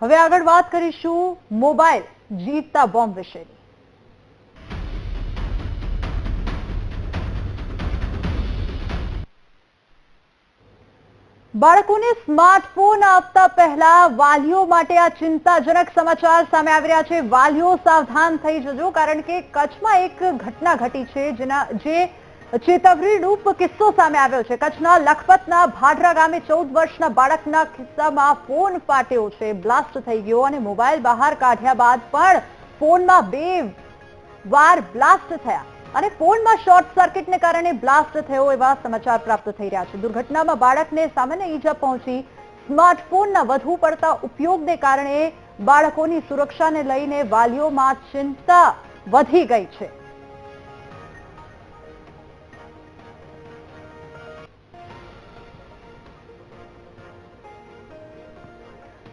હવે આગળ વાત કરીશું મોબાઈલ જીવતા બોમ્બ વિશેની। બાળકોને સ્માર્ટફોન આપતા પહેલા વાલીઓ માટે આ ચિંતાજનક સમાચાર સામે આવી રહ્યા છે। વાલીઓ સાવધાન થઈ જજો, કારણ કે કચ્છમાં એક ઘટના ઘટી છે જે ચેતવણીરૂપ કિસ્સો સામે આવ્યો છે। કચ્છના લખપતના ભાડરા ગામે 14 વર્ષના બાળકના ખિસ્સામાં ફોન ફાટ્યો છે, બ્લાસ્ટ થઈ ગયો અને મોબાઈલ બહાર કાઢ્યા બાદ પણ ફોનમાં 2 વાર બ્લાસ્ટ થયા અને ફોનમાં શોર્ટ સર્કિટને કારણે બ્લાસ્ટ થયો એવા સમાચાર પ્રાપ્ત થઈ રહ્યા છે। દુર્ઘટનામાં બાળકને સામાન્ય ઈજા પહોંચી। સ્માર્ટફોનના વધુ પડતા ઉપયોગને કારણે બાળકોની સુરક્ષાને લઈને વાલીઓમાં ચિંતા વધી ગઈ છે।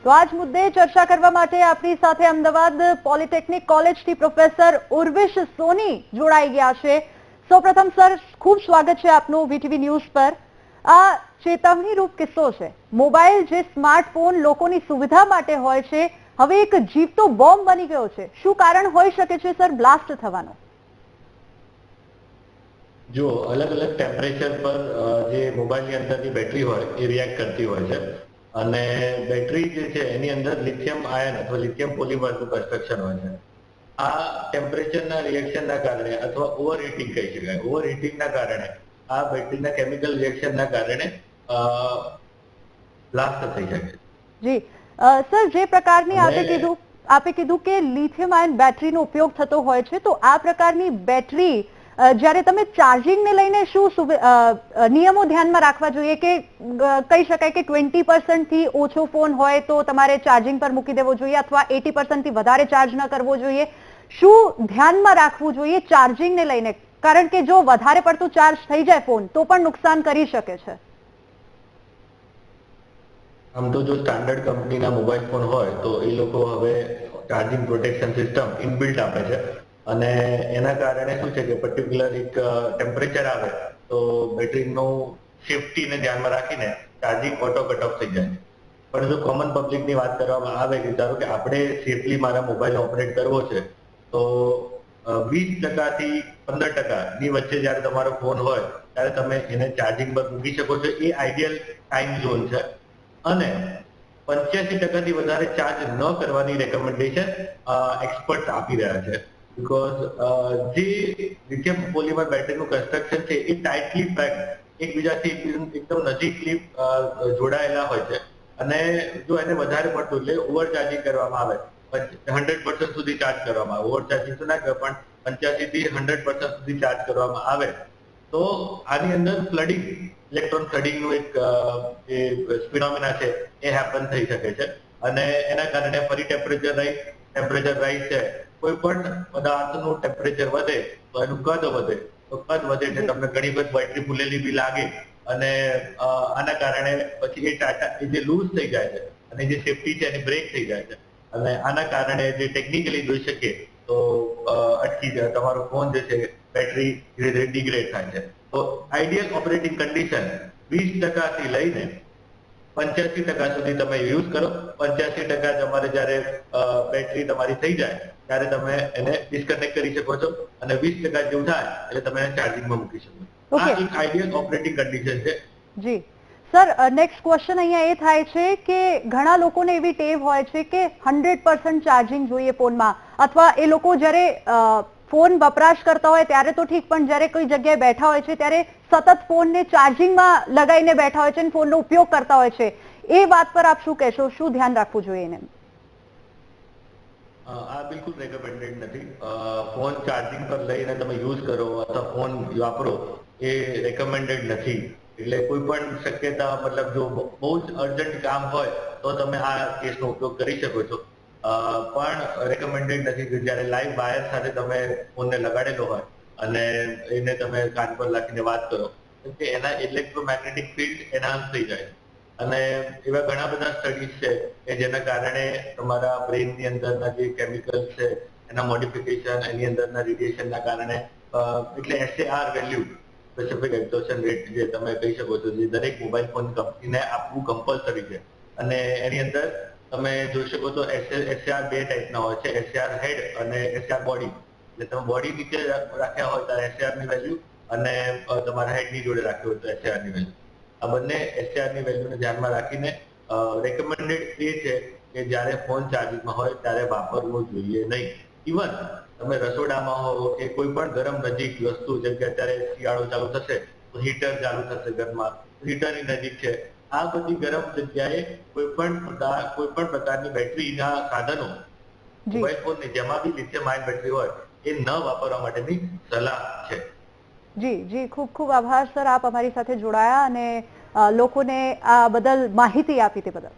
તો આજ મુદ્દે ચર્ચા કરવા માટે આપણી સાથે અમદાવાદ પોલિટેકનિક કોલેજથી પ્રોફેસર ઉર્વિશ સોની જોડાઈ ગયા છે। સૌપ્રથમ સર, ખૂબ સ્વાગત છે આપનું વીટીવી ન્યૂઝ પર। આ ચેતવણીરૂપ કિસ્સો છે, મોબાઈલ જે સ્માર્ટફોન લોકોની સુવિધા માટે હોય છે, હવે એક જીવતો બોમ્બ બની ગયો છે। શું કારણ હોઈ શકે છે સર બ્લાસ્ટ થવાનો? જો અલગ અલગ ટેમ્પરેચર પર જે મોબાઈલની અંદરની બેટરી હોય એ રિએક્ટ કરતી હોય છે અને બેટરી જે છે એની અંદર લિથિયમ આયન અથવા લિથિયમ પોલિમરનું કન્સ્ટ્રક્શન હોય છે। આ ટેમ્પરેચરના રિએક્શનના કારણે અથવા ઓવરહીટિંગ કહી શકાય, ઓવરહીટિંગના કારણે આ બેટરીના કેમિકલ રિએક્શનના કારણે બ્લાસ્ટ થઈ શકે। જી સર, જે પ્રકારની આપે કીધું કે લિથિયમ આયન બેટરીનો ઉપયોગ થતો હોય છે, તો આ પ્રકારની બેટરી જ્યારે તમે ચાર્જિંગને લઈને શું નિયમો ધ્યાનમાં રાખવા જોઈએ? કે કહી શકાય કે 20% થી ઓછો ફોન હોય તો તમારે ચાર્જિંગ પર મૂકી દેવો જોઈએ અથવા 80% થી વધારે ચાર્જ ન કરવો જોઈએ। શું ધ્યાનમાં રાખવું જોઈએ ચાર્જિંગને લઈને? કારણ કે જો વધારે પડતું ચાર્જ થઈ જાય ફોન તો પણ નુકસાન કરી શકે છે। આમ તો જો સ્ટાન્ડર્ડ કંપનીના મોબાઈલ ફોન હોય તો એ લોકો હવે ચાર્જિંગ પ્રોટેક્શન સિસ્ટમ ઇનબિલ્ટ આપે છે અને એના કારણે શું છે કે પર્ટિક્યુલર એક ટેમ્પરેચર આવે તો બેટરીનું સેફટીને ધ્યાનમાં રાખીને ચાર્જિંગ ઓટો કટ ઓફ થઈ જાય। પણ જો કોમન પબ્લિકની વાત કરવામાં આવે કે ધારો કે આપણે સેફલી મારા મોબાઈલ ઓપરેટ કરવો છે તો 20% થી 15% ની વચ્ચે જ્યારે તમારો ફોન હોય ત્યારે તમે એને ચાર્જિંગ પર મૂકી શકો છો। એ આઈડિયલ ટાઈમ ઝોન છે અને 85% થી વધારે ચાર્જ ન કરવાની રેકમેન્ડેશન એક્સપર્ટ આપી રહ્યા છે। બીકોઝ જે લિથિયમ પોલિમર બેટરીનું કન્સ્ટ્રક્શન છે એ ટાઇટલી પેક્ડ એકબીજાથી એકદમ નજીકથી જોડાયેલા હોય છે અને જો એને વધારે પડતું એટલે ઓવર ચાર્જિંગ કરવામાં આવે, 100% સુધી ચાર્જ કરવામાં આવે, ઓવર ચાર્જિંગ તો ના કહેવાય પણ 85 થી 100% સુધી ચાર્જ કરવામાં આવે તો આની અંદર ફ્લડિંગ, ઇલેક્ટ્રોન ફ્લડિંગનું એક ફિનોમિના છે એ હેપન થઈ શકે છે અને એના કારણે ફરી ટેમ્પરેચર રાઈઝ છે। કોઈ પણ પદાર્થનું ટેમ્પરેચર વધે તો એનું કદ વધે, તો કદ વધે એટલે તમને ઘણી બધી બેટરી ફૂલેલી બી લાગે અને આના કારણે પછી એ જે લૂઝ થઈ જાય છે અને જે સેફટી છે એની બ્રેક થઈ જાય છે અને આના કારણે જે ટેકનિકલી જોઈ શકીએ તો અટકી જાય, તમારો ફોન જે છે બેટરી ધીરે ધીરે ડિગ્રેડ થાય છે। તો આઈડિયલ ઓપરેટિંગ કન્ડિશન 20% થી લઈને 85% સુધી તમે યુઝ કરો। 85% તમારે જ્યારે બેટરી તમારી થઈ જાય ત્યારે તમે એને ડિસ્કનેક્ટ કરી શકો છો અને 20% જેવું થાય એટલે તમે એને ચાર્જિંગમાં મૂકી શકો છો। આ એક આઈડિયલ ઓપરેટિંગ કન્ડિશન છે। જી સર, નેક્સ્ટ ક્વેશ્ચન અહીંયા એ થાય છે કે ઘણા લોકોને એવી ટેવ હોય છે કે 100% ચાર્જિંગ જોઈએ ફોનમાં, અથવા એ લોકો જ્યારે ફોન વપરાશ કરતા હોય ત્યારે તો ઠીક, પણ જ્યારે કોઈ જગ્યાએ બેઠા હોય છે ત્યારે સતત ફોનને ચાર્જિંગમાં લગાવીને બેઠા હોય છે અને ફોનનો ઉપયોગ કરતા હોય છે। એ વાત પર આપ શું કહેશો? શું ધ્યાન રાખવું જોઈએ એને? આ બિલકુલ રેકમેન્ડેડ નથી। ફોન ચાર્જિંગ પર લઈને તમે યુઝ કરો અથવા ફોન વાપરો એ રેકમેન્ડેડ નથી। એટલે કોઈ પણ શક્યતા મતલબ જો બહુ જ અર્જન્ટ કામ હોય તો તમે આ કેસનો ઉપયોગ કરી શકો છો, પણ રેકમેન્ડેડ નથી કે જ્યારે લાઈવ વાયર સાથે તમે ફોનને લગાડેલો હોય અને એને તમે કાન પર રાખીને વાત કરો, કે એના ઇલેક્ટ્રોમેગ્નેટિક ફિલ્ડ એનહાન્સ થઈ જાય અને એવા ઘણા બધા સ્ટડીઝ છે કે જેના કારણે તમારા બ્રેનની અંદરના જે કેમિકલ્સ છે એના મોડિફિકેશન, એની અંદરના રેડિયેશનના કારણે એટલે SAR વેલ્યુ, સ્પેસિફિક એક્ઝોશન રેટ, જે તમે કહી શકો છો, જે દરેક મોબાઈલ ફોન કંપનીને આપવું કમ્પલસરી છે અને એની અંદર તમે જોઈ શકો તો એસઆર બે ટાઈપના હોય છે, એસઆર હેડ અને એસઆર બોડી. એટલે તમે બોડી નીચે રાખ્યા હોય ત્યારે એસઆર ની વેલ્યુ અને તમારા હેડ ની જોડે રાખ્યું હોય તો એસઆર ની વેલ્યુ. આ બંને એસઆર ની વેલ્યુને ધ્યાનમાં રાખીને રેકમેન્ડેડ એ છે કે જ્યારે ફોન ચાર્જિંગમાં હોય ત્યારે વાપરવો જોઈએ નહીં. ઇવન તમે રસોડામાં હો કે કોઈ પણ ગરમ નજીક વસ્તુ, જેમ કે અત્યારે શિયાળો ચાલુ થશે તો હીટર ચાલુ થશે ઘરમાં, હીટરની નજીક છે, આ બધી ગરમ જગ્યાએ કોઈ પણ પ્રકારની બેટરીના સાધનો, મોબાઈલ ફોનની જેમાં બી લિથિયમ આયન બેટરી હોય એ ન વાપરવા માટેની સલાહ છે. જી જી, ખૂબ ખૂબ આભાર સર, આપ અમારી સાથે જોડાયા અને લોકોને આ બદલ માહિતી આપી તે બદલ.